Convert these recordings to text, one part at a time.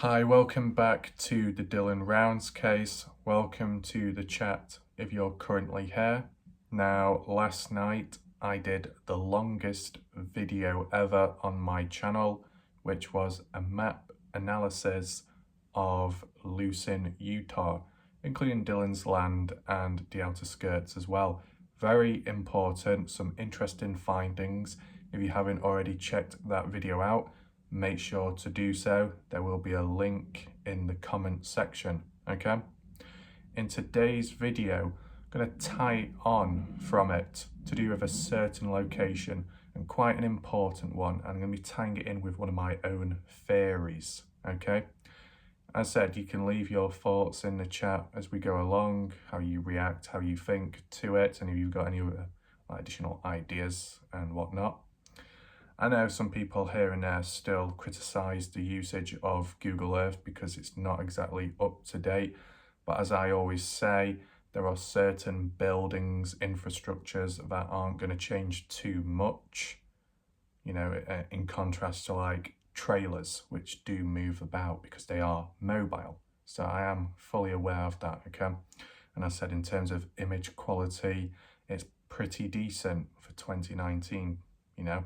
Hi, welcome back to the Dylan Rounds case. Welcome to the chat if you're currently here. Now, last night I did the longest video ever on my channel, which was a map analysis of Lucin, Utah, including Dylan's land and the outer skirts as well. Very important, some interesting findings. If you haven't already checked that video out, make sure to do so. There will be a link in the comment section, okay? In today's video, I'm going to tie on from it to do with a certain location, and quite an important one, and I'm going to be tying it in with one of my own theories, okay? As said, you can leave your thoughts in the chat as we go along, how you react, how you think to it, and if you've got any other additional ideas and whatnot. I know some people here and there still criticise the usage of Google Earth because it's not exactly up to date, but as I always say, there are certain buildings, infrastructures that aren't going to change too much, you know, in contrast to like trailers, which do move about because they are mobile. So I am fully aware of that, okay? And I said in terms of image quality, it's pretty decent for 2019, you know?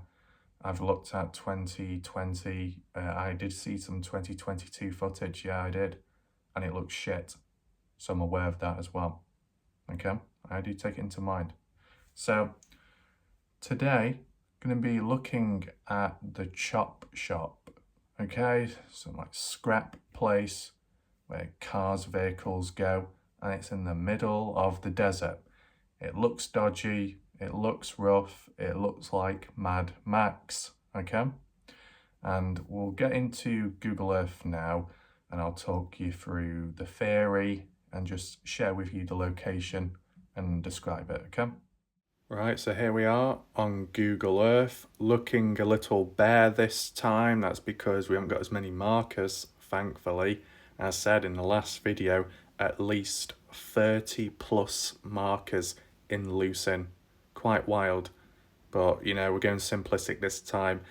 I've looked at 2020, I did see some 2022 footage, yeah I did, and it looks shit, so I'm aware of that as well, okay? I do take it into mind. So today, I'm going to be looking at the chop shop, okay? So like scrap place where cars, vehicles go, and it's in the middle of the desert. It looks dodgy, it looks rough, it looks like Mad Max, okay? And we'll get into Google Earth now, and I'll talk you through the theory and just share with you the location and describe it, okay? Right, so here we are on Google Earth, looking a little bare this time. That's because we haven't got as many markers, thankfully. As said in the last video, at least 30 plus markers in Lucin. Quite wild, but you know, we're going simplistic this time.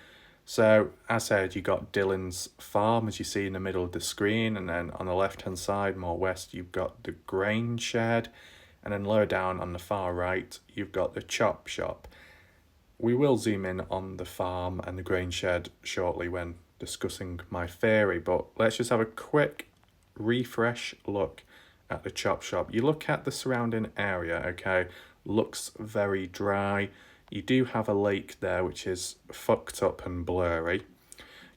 So as said, you got Dylan's farm, as you see in the middle of the screen, and then on the left hand side, more west, you've got the grain shed, and then lower down on the far right, you've got the chop shop. We will zoom in on the farm and the grain shed shortly when discussing my theory, but let's just have a quick refresh look at the chop shop. You look at the surrounding area, okay, looks very dry. You do have a lake there which is fucked up and blurry.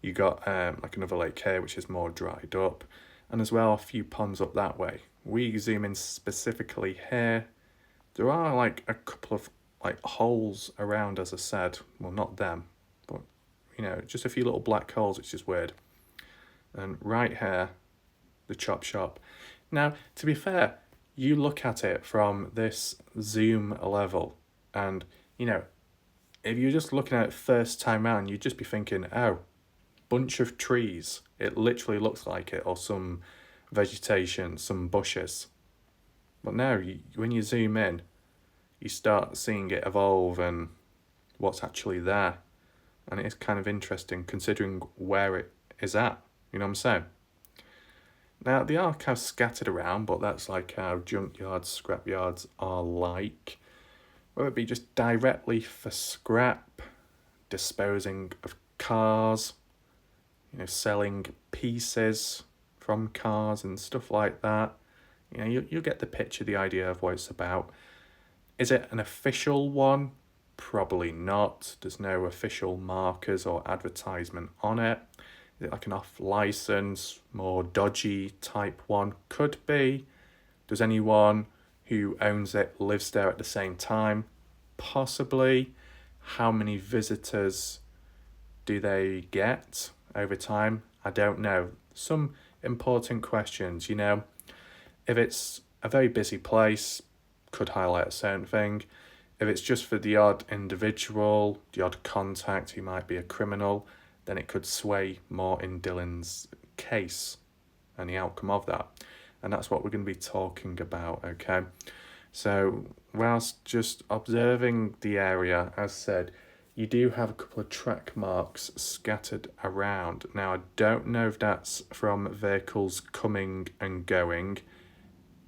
You got like another lake here which is more dried up, and as well a few ponds up that way. We zoom in specifically here. There are like a couple of like holes around, as I said. Well, not them, but you know, just a few little black holes, which is weird. And right here, the chop shop. Now, to be fair, you look at it from this zoom level, and you know, if you're just looking at it first time round, you'd just be thinking, oh, bunch of trees. It literally looks like it, or some vegetation, some bushes. But now, when you zoom in, you start seeing it evolve and what's actually there. And it is kind of interesting considering where it is at, you know what I'm saying? Now, the archive's scattered around, but that's like how junkyards, scrapyards are like. Whether it be just directly for scrap, disposing of cars, you know, selling pieces from cars and stuff like that. You know, you get the picture, the idea of what it's about. Is it an official one? Probably not. There's no official markers or advertisement on it. Is it like an off-license, more dodgy type one? Could be. Does anyone who owns it lives there at the same time? Possibly. How many visitors do they get over time? I don't know. Some important questions, you know. If it's a very busy place, could highlight a certain thing. If it's just for the odd individual, the odd contact who might be a criminal, then it could sway more in Dylan's case and the outcome of that. And that's what we're going to be talking about, okay? So whilst just observing the area, as said, you do have a couple of track marks scattered around. Now, I don't know if that's from vehicles coming and going.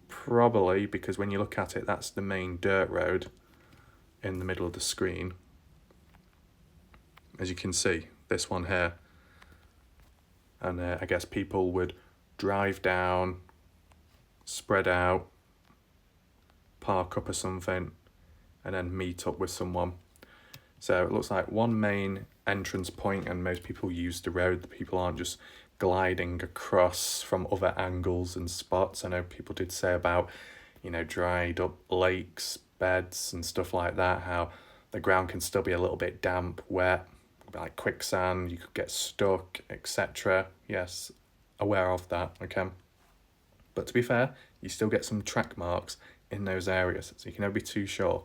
Probably, because when you look at it, that's the main dirt road in the middle of the screen. As you can see, this one here. And I guess people would drive down, spread out, park up or something, and then meet up with someone. So it looks like one main entrance point, and most people use the road. The people aren't just gliding across from other angles and spots. I know people did say about, dried up lakes, beds and stuff like that, how the ground can still be a little bit damp, wet, like quicksand, you could get stuck, etc. Yes, aware of that, okay? But to be fair, you still get some track marks in those areas, so you can never be too sure.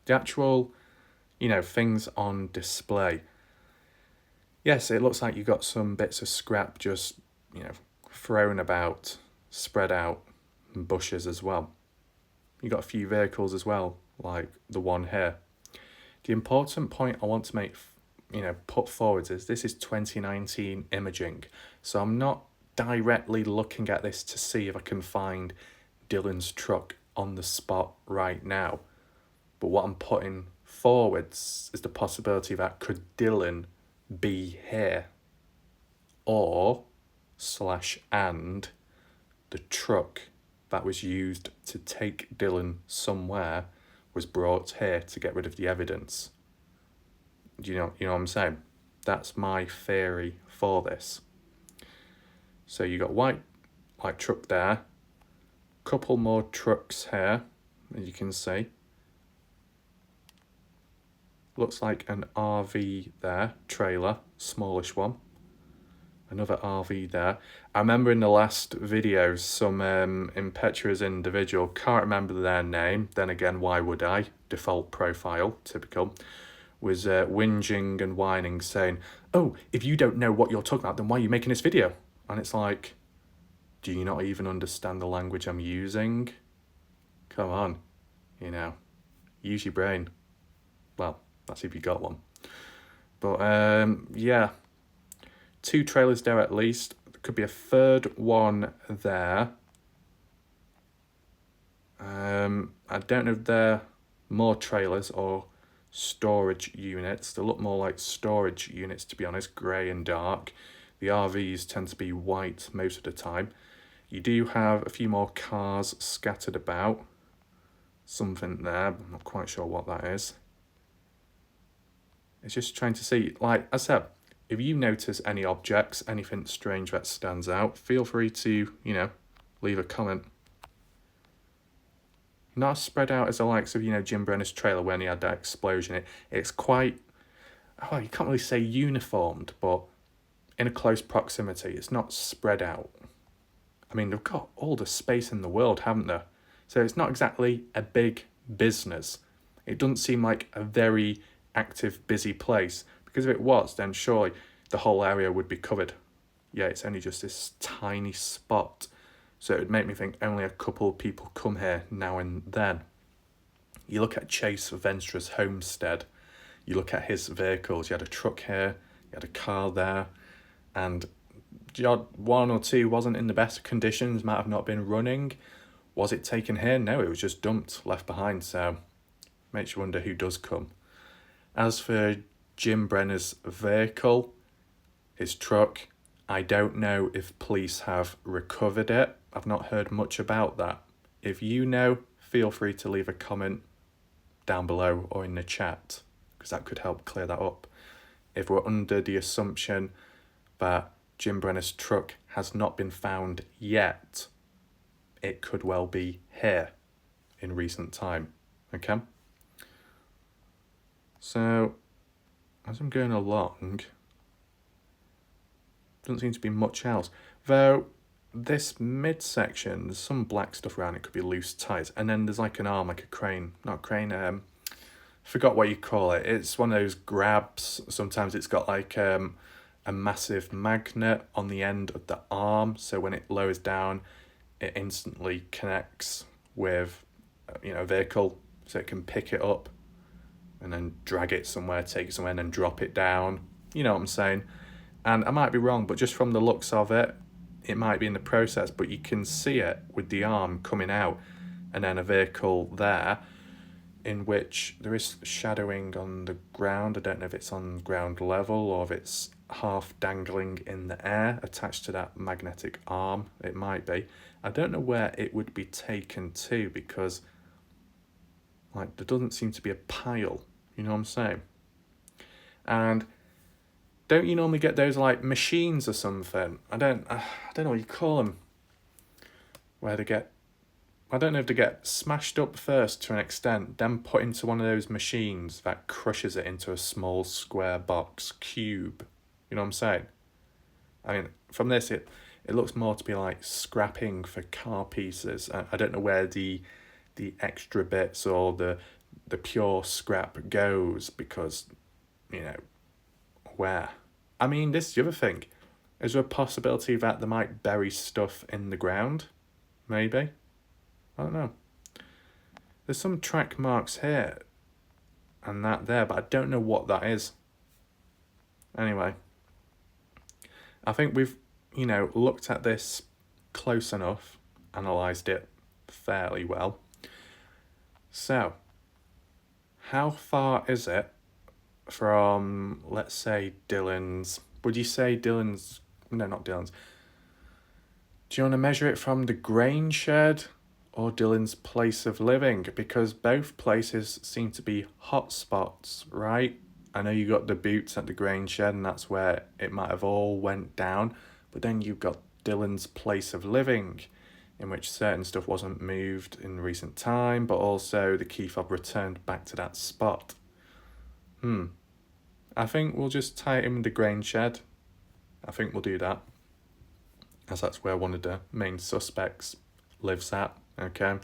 The actual, things on display. Yes, it looks like you got some bits of scrap just, thrown about, spread out, and bushes as well. You got a few vehicles as well, like the one here. The important point I want to make, put forward is this is 2019 imaging. So I'm not directly looking at this to see if I can find Dylan's truck on the spot right now. But what I'm putting forwards is the possibility that could Dylan be here, or /and the truck that was used to take Dylan somewhere was brought here to get rid of the evidence. You know what I'm saying? That's my theory for this. So you got white truck there, couple more trucks here, as you can see. Looks like an RV there, trailer, smallish one. Another RV there. I remember in the last video, some impetuous individual, can't remember their name, then again, why would I? Default profile, typical, was whinging and whining, saying, oh, if you don't know what you're talking about, then why are you making this video? And it's like, do you not even understand the language I'm using? Come on, use your brain. Well, that's if you got one. But yeah, 2 trailers there at least. There could be a third one there. I don't know if they're more trailers or storage units. They look more like storage units, to be honest, grey and dark. The RVs tend to be white most of the time. You do have a few more cars scattered about. Something there, I'm not quite sure what that is. It's just trying to see, like I said, if you notice any objects, anything strange that stands out, feel free to, leave a comment. Not as spread out as the likes of, Jim Brenner's trailer when he had that explosion. It's quite, you can't really say uniformed, but in a close proximity. It's not spread out. I mean, they've got all the space in the world, haven't they? So it's not exactly a big business. It doesn't seem like a very active, busy place. Because if it was, then surely the whole area would be covered. Yeah, it's only just this tiny spot. So it would make me think only a couple of people come here now and then. You look at Chase Venstra's homestead. You look at his vehicles. You had a truck here. You had a car there. And one or two wasn't in the best conditions, might have not been running. Was it taken here? No, it was just dumped, left behind. So makes you wonder who does come. As for Jim Brenner's vehicle, his truck, I don't know if police have recovered it. I've not heard much about that. If you know, feel free to leave a comment down below or in the chat, because that could help clear that up. If we're under the assumption that Jim Brenner's truck has not been found yet, it could well be here in recent time, okay? So, as I'm going along, doesn't seem to be much else. Though, this midsection, there's some black stuff around it, could be loose tires. And then there's like an arm, like a crane. Not a crane, forgot what you call it. It's one of those grabs. Sometimes it's got like a massive magnet on the end of the arm. So when it lowers down, it instantly connects with, a vehicle. So it can pick it up and then drag it somewhere, take it somewhere, and then drop it down. You know what I'm saying? And I might be wrong, but just from the looks of it, it might be in the process, but you can see it with the arm coming out and then a vehicle there in which there is shadowing on the ground. I don't know if it's on ground level or if it's half dangling in the air attached to that magnetic arm. It might be. I don't know where it would be taken to because like there doesn't seem to be a pile, you know what I'm saying? And don't you normally get those like machines or something? I don't know what you call them. Where they get, I don't know if they get smashed up first to an extent, then put into one of those machines that crushes it into a small square box cube. You know what I'm saying? I mean, from this it looks more to be like scrapping for car pieces. I don't know where the extra bits or the pure scrap goes because, you know, where? I mean, this is the other thing. Is there a possibility that they might bury stuff in the ground? Maybe. I don't know. There's some track marks here and that there, but I don't know what that is. Anyway, I think we've, you know, looked at this close enough, analysed it fairly well. So, how far is it from, let's say, Dylan's... Would you say Dylan's... No, not Dylan's. Do you want to measure it from the grain shed or Dylan's place of living? Because both places seem to be hot spots, right? I know you got the boots at the grain shed and that's where it might have all went down. But then you've got Dylan's place of living, in which certain stuff wasn't moved in recent time, but also the key fob returned back to that spot. I think we'll just tie it in with the grain shed. I think we'll do that, as that's where one of the main suspects lives at, okay, and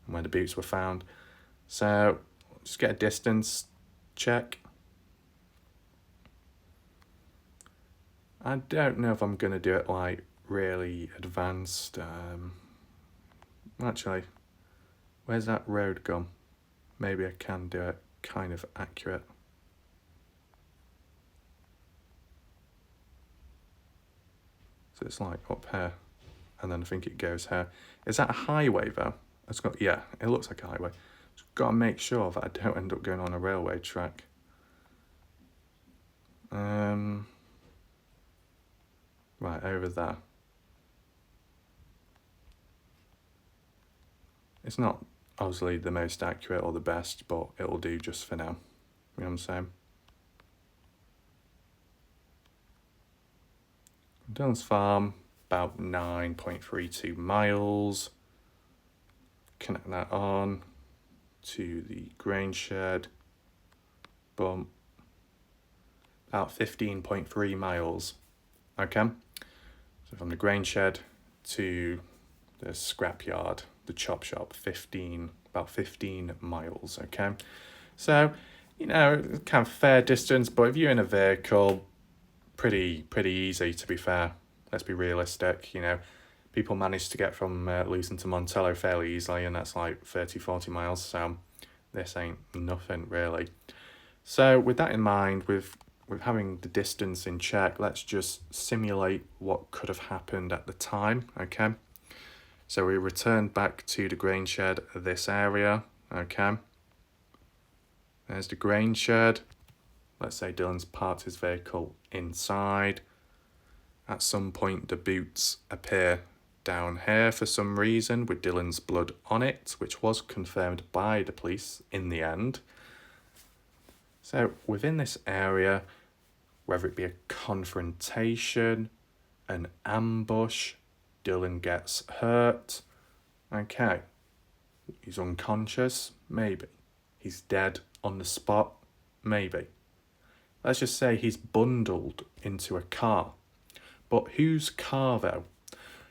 where the boots were found. So, just get a distance check. I don't know if I'm going to do it like really advanced. Actually, where's that road gone? Maybe I can do it kind of accurate. So it's like up here, and then I think it goes here. Is that a highway though? It's got, yeah, it looks like a highway. Just got to make sure that I don't end up going on a railway track. Right, over there. It's not obviously the most accurate or the best, but it'll do just for now. You know what I'm saying? Dylan's farm, about 9.32 miles. Connect that on to the grain shed. Boom. About 15.3 miles. Okay? So from the grain shed to the scrapyard, the chop shop, about 15 miles, okay? So, you know, kind of fair distance, but if you're in a vehicle, pretty easy, to be fair. Let's be realistic, you know. People manage to get from Luton to Montello fairly easily, and that's like 30-40 miles, so this ain't nothing, really. So with that in mind, with having the distance in check, let's just simulate what could have happened at the time, okay? So we returned back to the grain shed, this area, okay? There's the grain shed. Let's say Dylan's parked his vehicle inside. At some point, the boots appear down here for some reason with Dylan's blood on it, which was confirmed by the police in the end. So within this area, whether it be a confrontation, an ambush, Dylan gets hurt. Okay. He's unconscious? Maybe. He's dead on the spot? Maybe. Let's just say he's bundled into a car. But whose car though?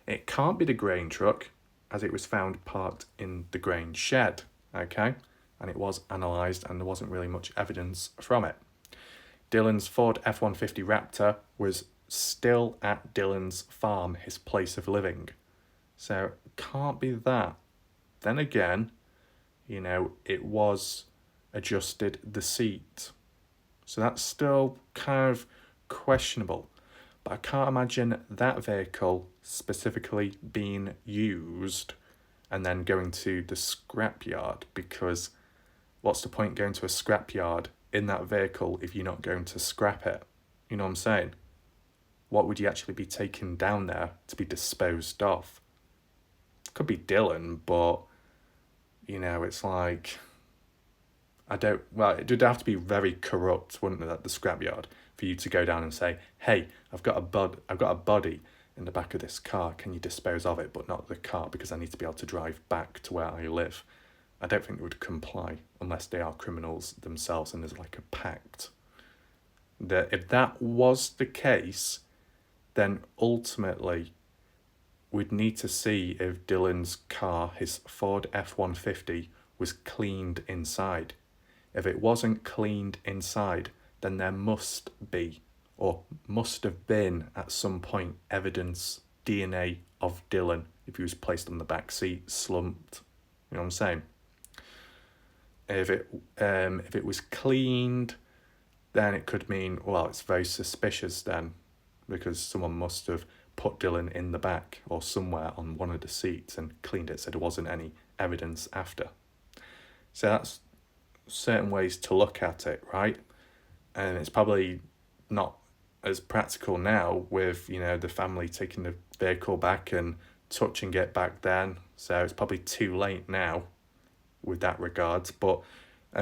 It can't be the grain truck, as it was found parked in the grain shed, okay? And it was analysed and there wasn't really much evidence from it. Dylan's Ford F-150 Raptor was still at Dylan's farm, his place of living. So, can't be that. Then again, you know, it was adjusted the seat. So that's still kind of questionable. But I can't imagine that vehicle specifically being used and then going to the scrapyard, because what's the point going to a scrapyard in that vehicle if you're not going to scrap it? You know what I'm saying? What would you actually be taking down there to be disposed of? Could be Dylan, but, you know, it's like, it would have to be very corrupt, wouldn't it, at the scrapyard, for you to go down and say, hey, I've got a body in the back of this car, can you dispose of it, but not the car, because I need to be able to drive back to where I live. I don't think they would comply unless they are criminals themselves and there's like a pact. That if that was the case, then ultimately we'd need to see if Dylan's car, his Ford F-150, was cleaned inside. If it wasn't cleaned inside, then there must be, or must have been at some point, evidence, DNA of Dylan if he was placed on the back seat, slumped. You know what I'm saying? If it was cleaned, then it could mean, well, it's very suspicious then, because someone must have put Dylan in the back or somewhere on one of the seats and cleaned it so there wasn't any evidence after. So that's certain ways to look at it, right? And it's probably not as practical now with, you know, the family taking the vehicle back and touching it back then. So it's probably too late now with that regards. But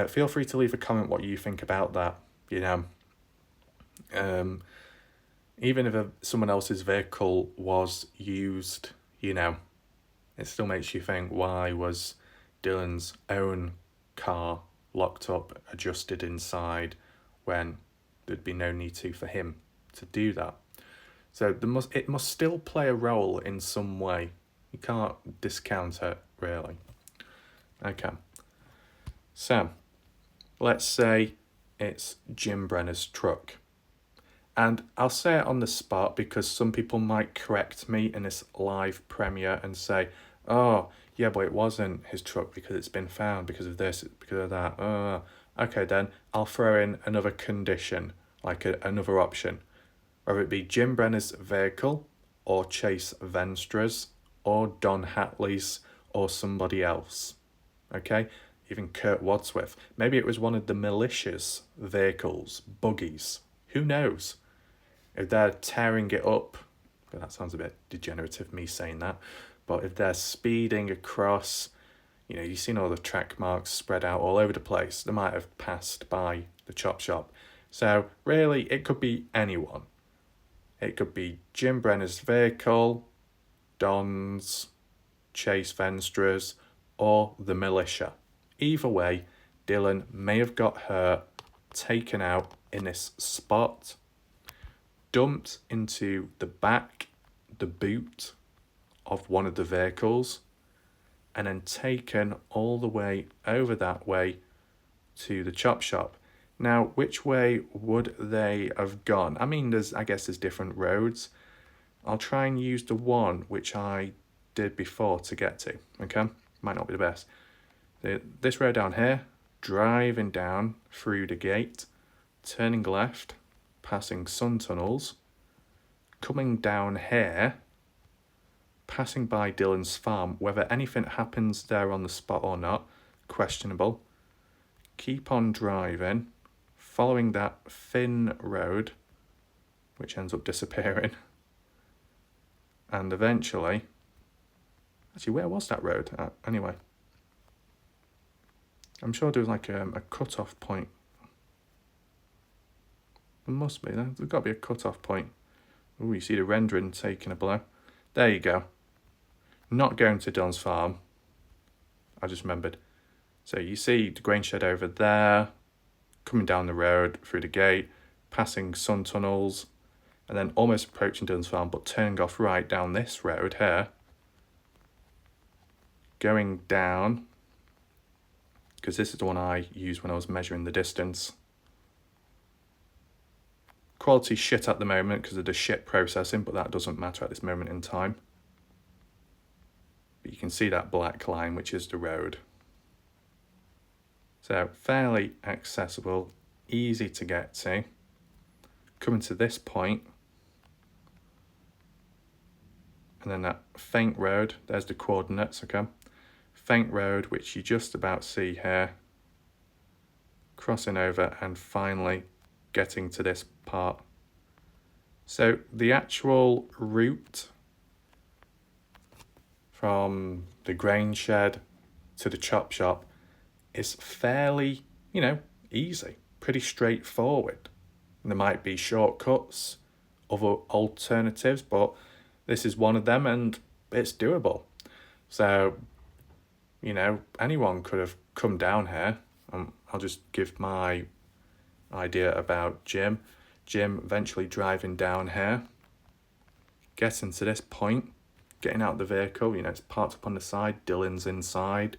feel free to leave a comment what you think about that, you know. Even if someone else's vehicle was used, you know, it still makes you think, why was Dylan's own car locked up, adjusted inside, when there'd be no need for him to do that? So it must still play a role in some way. You can't discount it, really. Okay. So, let's say it's Jim Brenner's truck. And I'll say it on the spot because some people might correct me in this live premiere and say, oh, yeah, but it wasn't his truck because it's been found because of this, because of that. Okay, then I'll throw in another condition, like another option. Whether it be Jim Brenner's vehicle or Chase Venstra's or Don Hatley's or somebody else. Okay? Even Kurt Wadsworth. Maybe it was one of the militia's vehicles, buggies. Who knows? If they're tearing it up, that sounds a bit degenerative, me saying that, but if they're speeding across, you know, you've seen all the track marks spread out all over the place, they might have passed by the chop shop. So really, it could be anyone. It could be Jim Brenner's vehicle, Don's, Chase Venstra's, or the militia. Either way, Dylan may have got hurt, taken out in this spot, dumped into the boot of one of the vehicles, and then taken all the way over that way to the chop shop. Now, which way would they have gone? I mean, I guess there's different roads. I'll try and use the one which I did before to get to, okay? Might not be the best. This road down here, driving down through the gate, turning left, passing sun tunnels, coming down here, passing by Dylan's farm. Whether anything happens there on the spot or not, questionable. Keep on driving, following that thin road, which ends up disappearing. And eventually, actually, where was that road at, anyway? I'm sure there was like a cut-off point. There must be, there's got to be a cut-off point. Oh, you see the rendering taking a blow. There you go. Not going to Don's farm. I just remembered. So you see the grain shed over there, coming down the road through the gate, passing sun tunnels, and then almost approaching Don's farm, but turning off right down this road here. Going down, because this is the one I used when I was measuring the distance. Quality shit at the moment because of the shit processing, but that doesn't matter at this moment in time. But you can see that black line, which is the road. So fairly accessible, easy to get to. Coming to this point, and then that faint road, there's the coordinates, okay? Faint road, which you just about see here, crossing over and finally getting to this part. So the actual route from the grain shed to the chop shop is fairly, easy, pretty straightforward. There might be shortcuts, other alternatives, but this is one of them and it's doable. So, anyone could have come down here. I'll just give my idea about Jim. Jim eventually driving down here, getting to this point, getting out the vehicle, it's parked up on the side, Dylan's inside.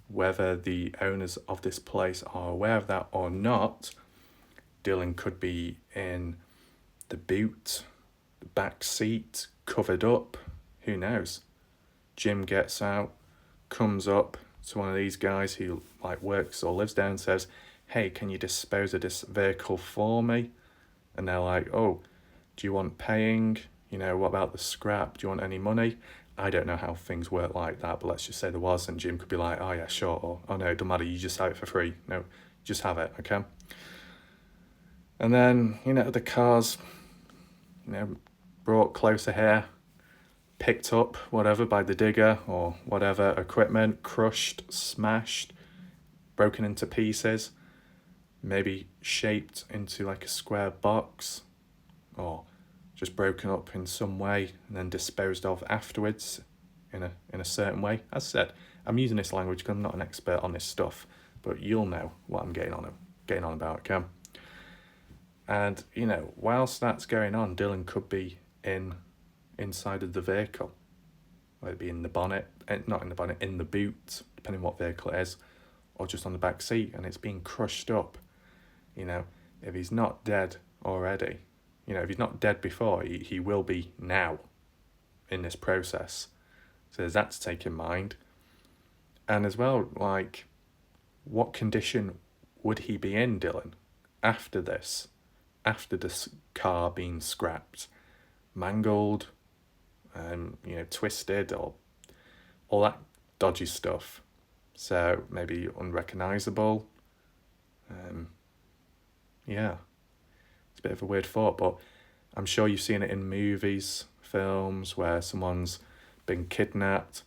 Whether the owners of this place are aware of that or not, Dylan could be in the boot, the back seat, covered up, who knows. Jim gets out, comes up to one of these guys who works or lives there and says, "Hey, can you dispose of this vehicle for me?" And they're like, "Oh, do you want paying? What about the scrap? Do you want any money?" I don't know how things work like that, but let's just say there was, and Jim could be like, "Oh yeah, sure," or "Oh no, it don't matter, you just have it for free." No, just have it, okay? And then, the car's, brought closer here, picked up, whatever, by the digger or whatever equipment, crushed, smashed, broken into pieces, maybe shaped into a square box, or just broken up in some way and then disposed of afterwards in a certain way. As I said, I'm using this language because I'm not an expert on this stuff, but you'll know what I'm getting on about, okay? And, whilst that's going on, Dylan could be inside of the vehicle. Whether it be in the bonnet, not in the bonnet, in the boot, depending what vehicle it is, or just on the back seat, and it's being crushed up. If he's not dead already, if he's not dead before, he will be now in this process. So there's that to take in mind. And as well, what condition would he be in, Dylan, after this car being scrapped? Mangled, twisted, or all that dodgy stuff. So maybe unrecognisable. It's a bit of a weird thought, but I'm sure you've seen it in movies, films, where someone's been kidnapped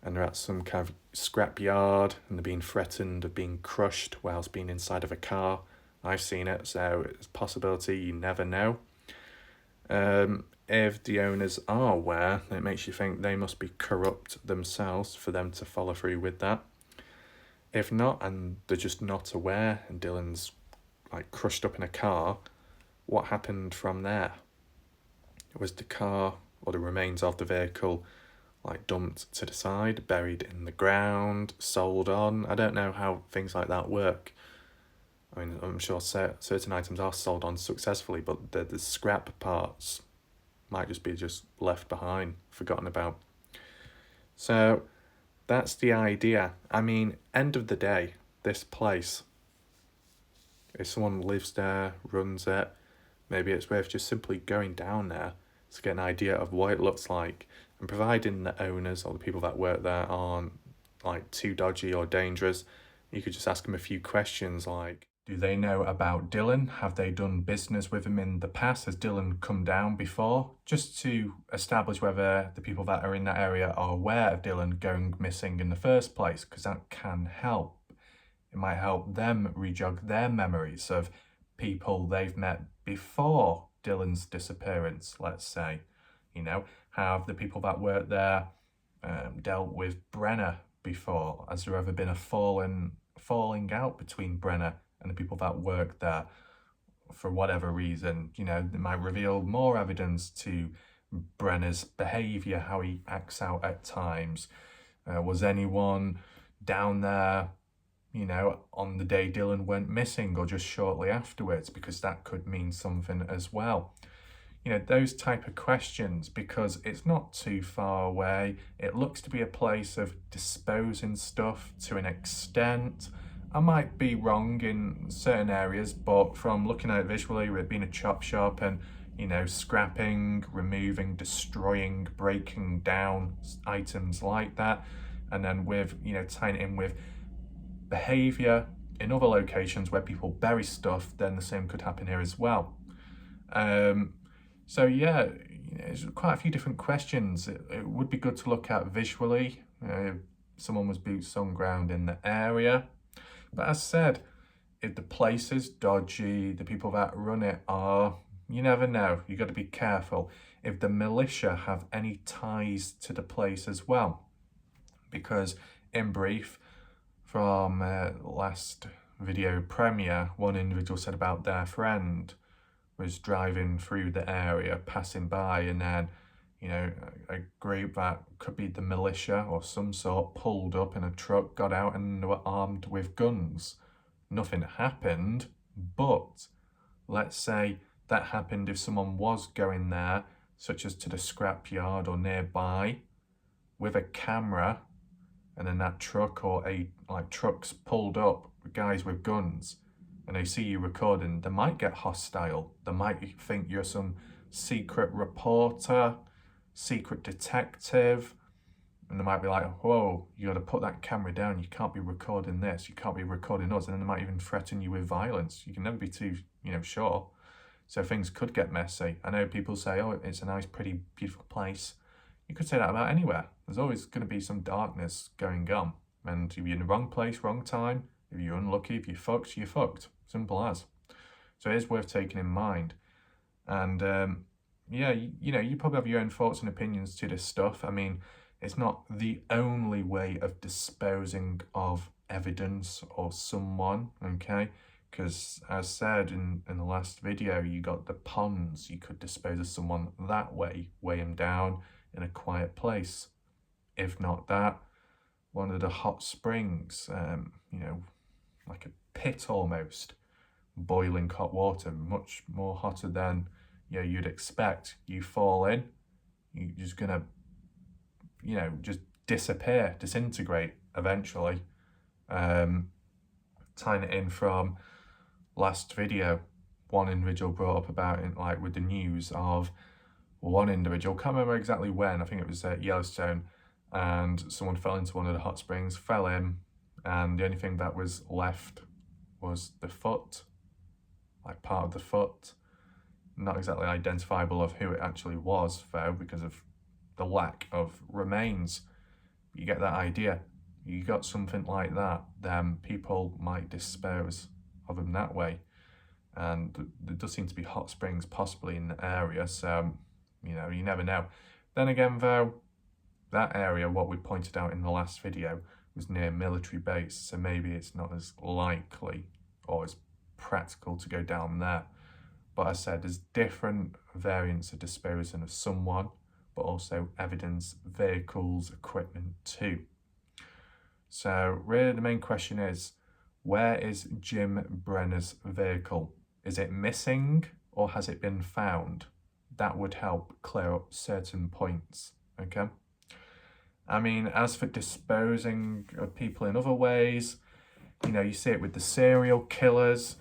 and they're at some kind of scrap yard and they're being threatened of being crushed whilst being inside of a car. I've seen it, so it's a possibility, you never know. If the owners are aware, it makes you think they must be corrupt themselves for them to follow through with that. If not, and they're just not aware, and Dylan's crushed up in a car, what happened from there? Was the car or the remains of the vehicle dumped to the side, buried in the ground, sold on? I don't know how things like that work. I mean, I'm sure certain items are sold on successfully, but the scrap parts might just be left behind, forgotten about. So that's the idea. I mean, end of the day, this place, if someone lives there, runs it, maybe it's worth just simply going down there to get an idea of what it looks like, and providing the owners or the people that work there aren't too dodgy or dangerous, you could just ask them a few questions like, do they know about Dylan? Have they done business with him in the past? Has Dylan come down before? Just to establish whether the people that are in that area are aware of Dylan going missing in the first place, because that can help. It might help them rejog their memories of people they've met before Dylan's disappearance, let's say. Have the people that work there dealt with Brenner before? Has there ever been a falling out between Brenner and the people that work there for whatever reason? They might reveal more evidence to Brenner's behaviour, how he acts out at times. Was anyone down there, on the day Dylan went missing or just shortly afterwards? Because that could mean something as well. Those type of questions, because it's not too far away. It looks to be a place of disposing stuff to an extent. I might be wrong in certain areas, but from looking at it visually, with it being a chop shop and, you know, scrapping, removing, destroying, breaking down items like that, and then with, you know, tying it in with behavior in other locations where people bury stuff, then the same could happen here as well. So yeah, you know, there's quite a few different questions. It would be good to look at visually. Someone was boots on ground in the area. But as said, if the place is dodgy, the people that run it are, you never know. You got to be careful. If the militia have any ties to the place as well. Because in brief, from last video premiere, one individual said about their friend was driving through the area, passing by, and then, you know, a group that could be the militia or some sort pulled up in a truck, got out, and were armed with guns. Nothing happened, but let's say that happened if someone was going there, such as to the scrapyard or nearby, with a camera, and then that truck or trucks pulled up with guys with guns, and they see you recording, they might get hostile. They might think you're some secret reporter, secret detective, and they might be like, whoa, you got to put that camera down. You can't be recording this. You can't be recording us. And then they might even threaten you with violence. You can never be too, you know, sure. So things could get messy. I know people say, oh, it's a nice, pretty, beautiful place. You could say that about anywhere. There's always going to be some darkness going on. And if you're in the wrong place, wrong time, if you're unlucky, if you're fucked, you're fucked. Simple as. So it is worth taking in mind. And yeah, you know, you probably have your own thoughts and opinions to this stuff. I mean, it's not the only way of disposing of evidence or someone, okay? Because as said in the last video, you got the ponds. You could dispose of someone that way, weigh him down in a quiet place. If not that, one of the hot springs, you know, like a pit almost, boiling hot water, much more hotter than, you know, you'd expect. You fall in, you're just gonna, you know, just disappear, disintegrate eventually. Tying it in from last video, one individual brought up about it, like with the news of one individual, can't remember exactly when, I think it was Yellowstone, and someone fell into one of the hot springs, fell in, and the only thing that was left was the foot, like part of the foot. Not exactly identifiable of who it actually was, though, because of the lack of remains. You get that idea. You got something like that, then people might dispose of them that way. And there does seem to be hot springs possibly in the area, so, you know, you never know. Then again, though, that area, what we pointed out in the last video, was near military base, so maybe it's not as likely or as practical to go down there. But as I said, there's different variants of disposing of someone, but also evidence, vehicles, equipment too. So really the main question is, where is Jim Brenner's vehicle? Is it missing or has it been found? That would help clear up certain points, okay? I mean, as for disposing of people in other ways, you know, you see it with the serial killers,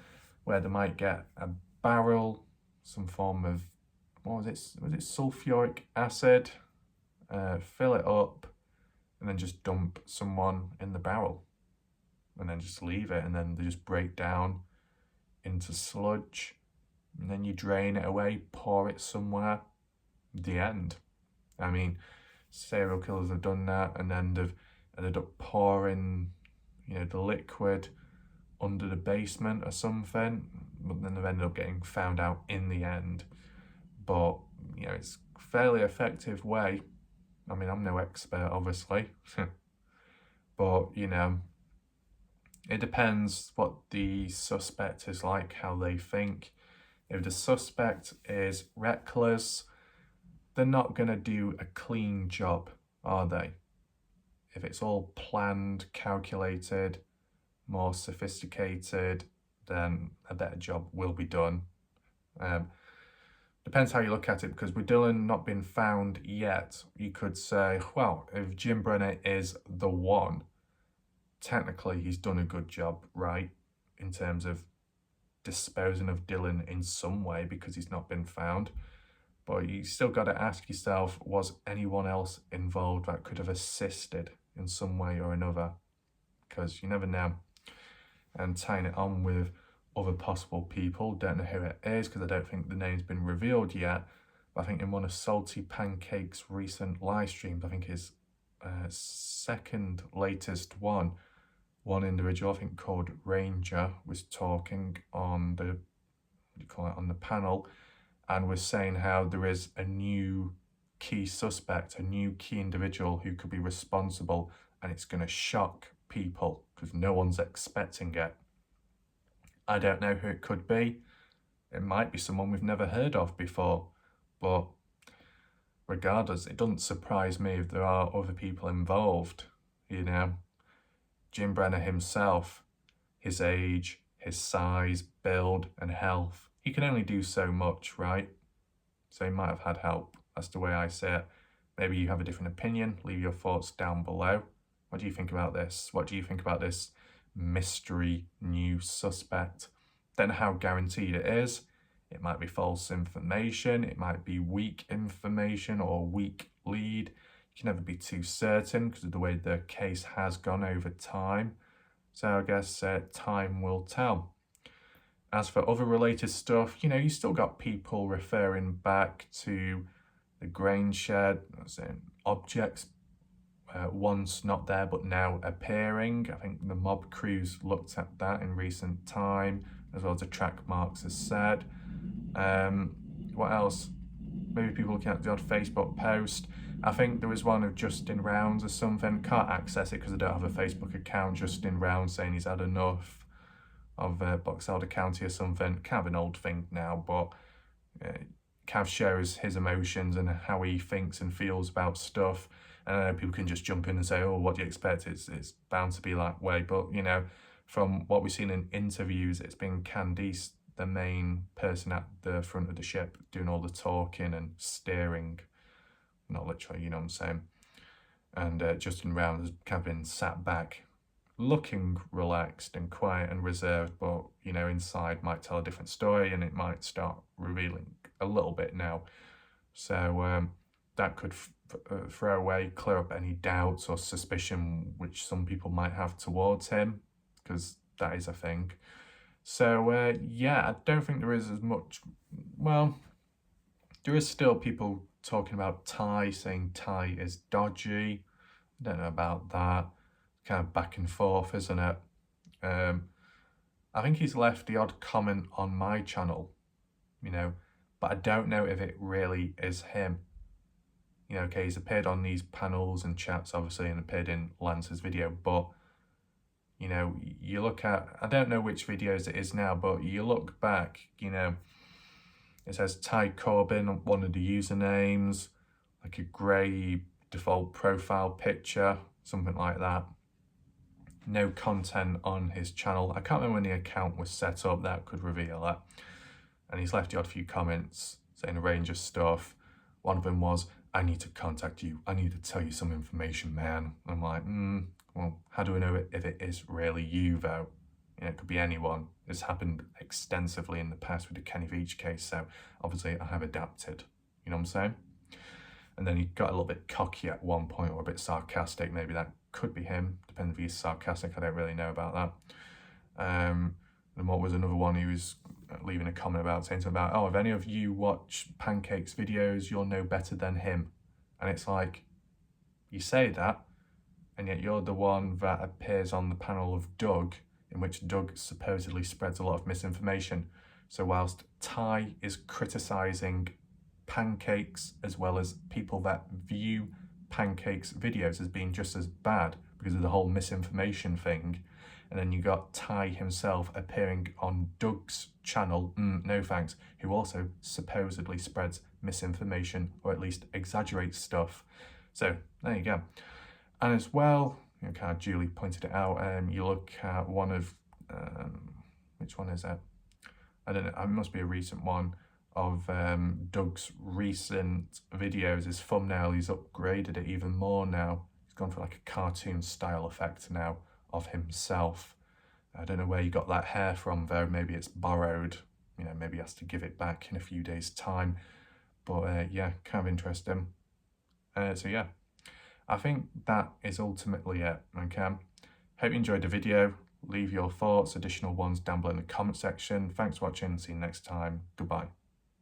where they might get a barrel, some form of, what was it sulfuric acid, fill it up, and then just dump someone in the barrel, and then just leave it, and then they just break down into sludge, and then you drain it away, pour it somewhere, the end. I mean, serial killers have done that, and then they've ended up pouring, you know, the liquid under the basement or something, but then they've ended up getting found out in the end. But, you know, it's a fairly effective way. I mean, I'm no expert, obviously, but, you know, it depends what the suspect is like, how they think. If the suspect is reckless, they're not going to do a clean job, are they? If it's all planned, calculated, more sophisticated, then a better job will be done. Depends how you look at it, because with Dylan not being found yet, you could say, well, if Jim Brenner is the one technically he's done a good job, right, in terms of disposing of Dylan in some way because he's not been found. But you still got to ask yourself, was anyone else involved that could have assisted in some way or another? Because you never know. And tying it on with other possible people, don't know who it is because I don't think the name's been revealed yet. But I think in one of Salty Pancake's recent live streams, I think his second latest one individual, I think called Ranger, was talking on the, what do you call it, on the panel, and was saying how there is a new key suspect, a new key individual who could be responsible, and it's going to shock people because no one's expecting it. I don't know who it could be. It might be someone we've never heard of before, but regardless, it doesn't surprise me if there are other people involved. You know, Jim Brenner himself, his age, his size, build and health, he can only do so much, right? So he might have had help. That's the way I see it. Maybe you have a different opinion. Leave your thoughts down below. What do you think about this? What do you think about this mystery new suspect? Don't know how guaranteed it is. It might be false information. It might be weak information or weak lead. You can never be too certain because of the way the case has gone over time. So I guess time will tell. As for other related stuff, you know, you still got people referring back to the grain shed, as in objects once not there but now appearing. I think the mob crews looked at that in recent time, as well as the track marks as said. What else? Maybe people looking at the odd Facebook post. I think there was one of Justin Rounds or something. Can't access it because I don't have a Facebook account. Justin Rounds saying he's had enough of Box Elder County or something. Kind of an old thing now, but kind of shows his emotions and how he thinks and feels about stuff. And I know people can just jump in and say, oh, what do you expect? It's bound to be that way. But, you know, from what we've seen in interviews, it's been Candice, the main person at the front of the ship, doing all the talking and steering. Not literally, you know what I'm saying. And Justin Rounds has kind of been sat back, looking relaxed and quiet and reserved, but, you know, inside might tell a different story and it might start revealing a little bit now. So that could throw away, clear up any doubts or suspicion which some people might have towards him, because that is a thing. So yeah, I don't think there is as much, well, there is still people talking about Ty, saying Ty is dodgy. I don't know about that. Kind of back and forth, isn't it? I think he's left the odd comment on my channel, you know, but I don't know if it really is him. You know, okay, he's appeared on these panels and chats, obviously, and appeared in Lance's video, but, you know, you look at, I don't know which videos it is now, but you look back, you know, it says Ty Corbin on one of the usernames, like a grey default profile picture, something like that. No content on his channel. I can't remember when the account was set up, that could reveal that. And he's left the odd few comments saying a range of stuff. One of them was, I need to contact you. I need to tell you some information, man. I'm like, well, how do I know if it is really you, though? You know, it could be anyone. It's happened extensively in the past with the Kenny Veach case, so obviously I have adapted. You know what I'm saying? And then he got a little bit cocky at one point, or a bit sarcastic. Maybe that could be him. Depends if he's sarcastic. I don't really know about that. And what was another one? He was leaving a comment about saying something about, oh, if any of you watch Pancake's videos, you'll know better than him. And it's like, you say that, and yet you're the one that appears on the panel of Doug, in which Doug supposedly spreads a lot of misinformation. So whilst Ty is criticising Pancakes, as well as people that view Pancake's videos as being just as bad because of the whole misinformation thing, and then you got Ty himself appearing on Doug's channel, no thanks, who also supposedly spreads misinformation, or at least exaggerates stuff. So there you go. And as well, you know, kind of Julie pointed it out, you look at one of, which one is that? I don't know, it must be a recent one, of Doug's recent videos. His thumbnail, he's upgraded it even more now. He's gone for like a cartoon style effect now of himself. I don't know where you got that hair from though. Maybe it's borrowed, you know, maybe he has to give it back in a few days' time. But yeah, kind of interesting. So yeah, I think that is ultimately it, okay? Hope you enjoyed the video. Leave your thoughts, additional ones down below in the comment section. Thanks for watching, see you next time. Goodbye.